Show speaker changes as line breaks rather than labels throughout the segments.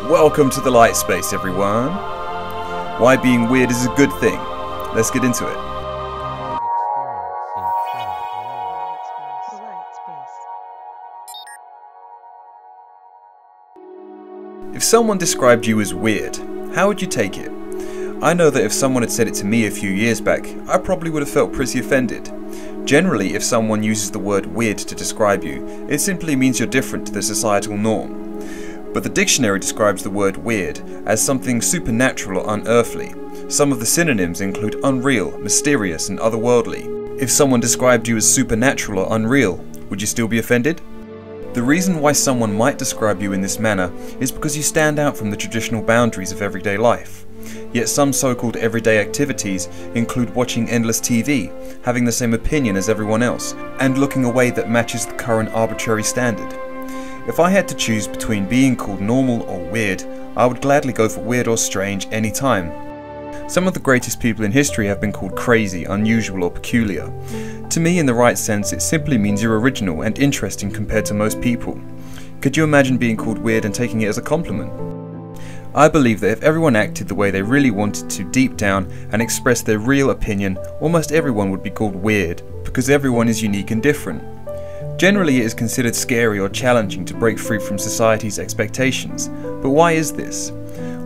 Welcome to the light space, everyone. Why being weird is a good thing. Let's get into it. If someone described you as weird, how would you take it? I know that if someone had said it to me a few years back, I probably would have felt pretty offended. Generally, if someone uses the word weird to describe you, it simply means you're different to the societal norm. But the dictionary describes the word weird as something supernatural or unearthly. Some of the synonyms include unreal, mysterious, and otherworldly. If someone described you as supernatural or unreal, would you still be offended? The reason why someone might describe you in this manner is because you stand out from the traditional boundaries of everyday life. Yet some so-called everyday activities include watching endless TV, having the same opinion as everyone else, and looking a way that matches the current arbitrary standard. If I had to choose between being called normal or weird, I would gladly go for weird or strange any time. Some of the greatest people in history have been called crazy, unusual, or peculiar. To me, in the right sense, it simply means you're original and interesting compared to most people. Could you imagine being called weird and taking it as a compliment? I believe that if everyone acted the way they really wanted to deep down and expressed their real opinion, almost everyone would be called weird, because everyone is unique and different. Generally, it is considered scary or challenging to break free from society's expectations. But why is this?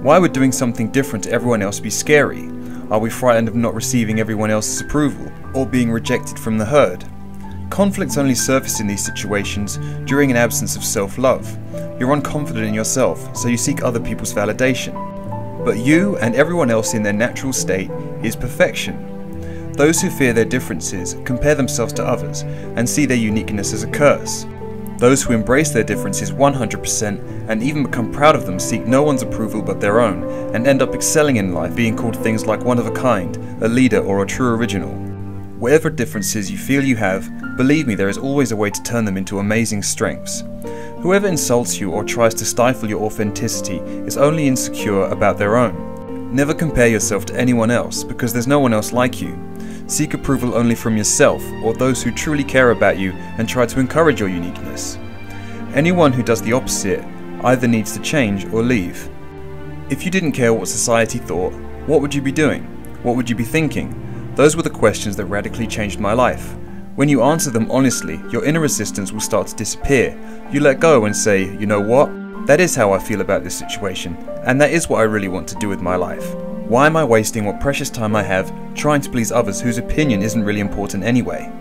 Why would doing something different to everyone else be scary? Are we frightened of not receiving everyone else's approval, or being rejected from the herd? Conflicts only surface in these situations during an absence of self-love. You're unconfident in yourself, so you seek other people's validation. But you and everyone else in their natural state is perfection. Those who fear their differences compare themselves to others and see their uniqueness as a curse. Those who embrace their differences 100% and even become proud of them seek no one's approval but their own and end up excelling in life, being called things like one of a kind, a leader, or a true original. Whatever differences you feel you have, believe me, there is always a way to turn them into amazing strengths. Whoever insults you or tries to stifle your authenticity is only insecure about their own. Never compare yourself to anyone else, because there's no one else like you. Seek approval only from yourself or those who truly care about you and try to encourage your uniqueness. Anyone who does the opposite either needs to change or leave. If you didn't care what society thought, what would you be doing? What would you be thinking? Those were the questions that radically changed my life. When you answer them honestly, your inner resistance will start to disappear. You let go and say, you know what? That is how I feel about this situation, and that is what I really want to do with my life. Why am I wasting what precious time I have trying to please others whose opinion isn't really important anyway?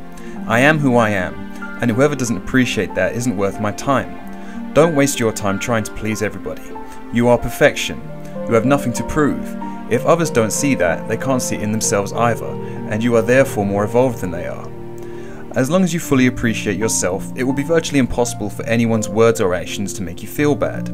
I am who I am, and whoever doesn't appreciate that isn't worth my time. Don't waste your time trying to please everybody. You are perfection. You have nothing to prove. If others don't see that, they can't see it in themselves either, and you are therefore more evolved than they are. As long as you fully appreciate yourself, it will be virtually impossible for anyone's words or actions to make you feel bad.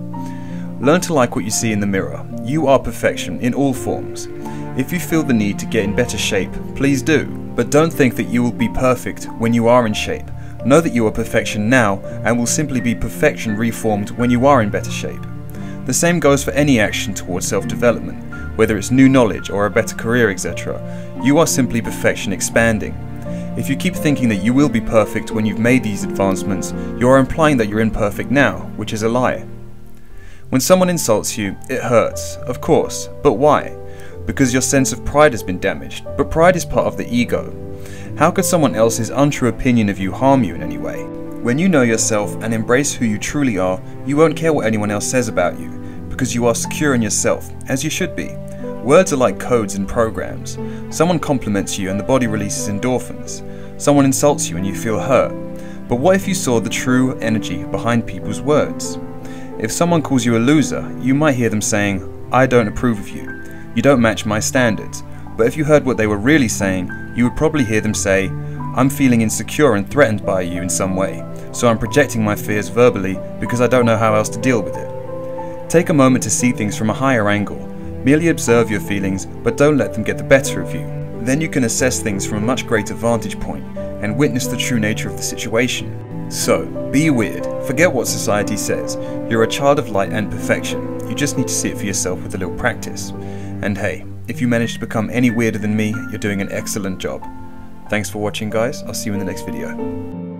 Learn to like what you see in the mirror. You are perfection in all forms. If you feel the need to get in better shape, please do. But don't think that you will be perfect when you are in shape. Know that you are perfection now and will simply be perfection reformed when you are in better shape. The same goes for any action towards self-development, whether it's new knowledge or a better career, etc. You are simply perfection expanding. If you keep thinking that you will be perfect when you've made these advancements, you are implying that you're imperfect now, which is a lie. When someone insults you, it hurts, of course, but why? Because your sense of pride has been damaged, but pride is part of the ego. How could someone else's untrue opinion of you harm you in any way? When you know yourself and embrace who you truly are, you won't care what anyone else says about you, because you are secure in yourself, as you should be. Words are like codes and programs. Someone compliments you and the body releases endorphins. Someone insults you and you feel hurt. But what if you saw the true energy behind people's words? If someone calls you a loser, you might hear them saying, I don't approve of you. You don't match my standards. But if you heard what they were really saying, you would probably hear them say, I'm feeling insecure and threatened by you in some way, so I'm projecting my fears verbally because I don't know how else to deal with it. Take a moment to see things from a higher angle. Merely observe your feelings, but don't let them get the better of you. Then you can assess things from a much greater vantage point and witness the true nature of the situation. So, be weird. Forget what society says. You're a child of light and perfection. You just need to see it for yourself with a little practice. And hey, if you manage to become any weirder than me, you're doing an excellent job. Thanks for watching, guys. I'll see you in the next video.